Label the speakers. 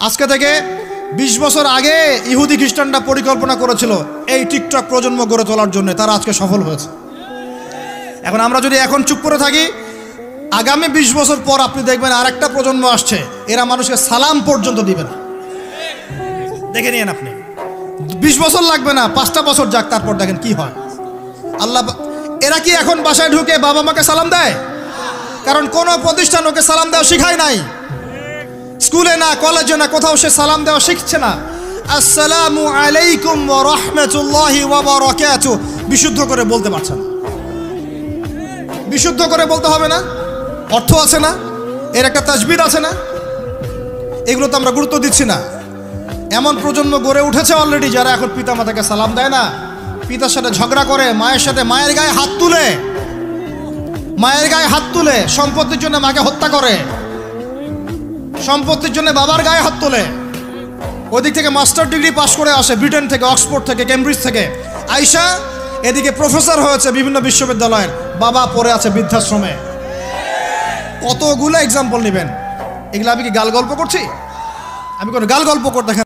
Speaker 1: আজকে থেকে 20 বছর আগে ইহুদি খ্রিস্টানরা পরিকল্পনা করেছিল এই টিকটক প্রজন্ম গড়ে তোলার জন্য, তারা আজকে সফল হয়েছে। এখন আমরা যদি এখন চুপ করে থাকি, আগামী 20 বছর পর আপনি দেখবেন আরেকটা প্রজন্ম আসছে, এরা মানুষকে সালাম পর্যন্ত দিবে না। দেখে নিয়েন আপনি, 20 বছর লাগবে না, 5টা বছর যাক, তারপর দেখেন কি হয়। আল্লাহ, এরা কি এখন বাসায় ঢুকে বাবা মাকে সালাম দেয়? কারণ কোনো প্রতিষ্ঠান ওকে সালাম দেওয়া শিখায় নাই। স্কুলে না, কলেজে না, কোথাও সে সালাম দেওয়া শিখছে না। আসসালামু আলাইকুম ওয়া রাহমাতুল্লাহি ওয়া বারাকাতুহু বিশুদ্ধ করে বলতে পারছে না। বিশুদ্ধ করে বলতে হবে না? অর্থ আছে না? এর একটা তাজবিদ আছে না? এগুলো তো আমরা গুরুত্ব দিচ্ছি না। এমন প্রজন্ম গড়ে উঠেছে অলরেডি, যারা এখন পিতা মাতাকে সালাম দেয় না, পিতার সাথে ঝগড়া করে, মায়ের সাথে, মায়ের গায়ে হাত তুলে, মায়ের গায়ে হাত তুলে, সম্পত্তির জন্য মাকে হত্যা করে, সম্পত্তির জন্য বাবার গায়ে হাত তোলে। ওদিক থেকে মাস্টার ডিগ্রি পাশ করে আসে ব্রিটেন থেকে, অক্সফোর্ড থেকে, কেমব্রিজ থেকে আইসা এদিকে প্রফেসর হয়েছে বিভিন্ন বিশ্ববিদ্যালয়ের, বাবা পড়ে আছে বৃদ্ধাশ্রমে। কতগুলো এক্সাম্পল নেবেন? এগুলো আমি কি গাল গল্প করছি? আমি কোনো গাল গল্প করতে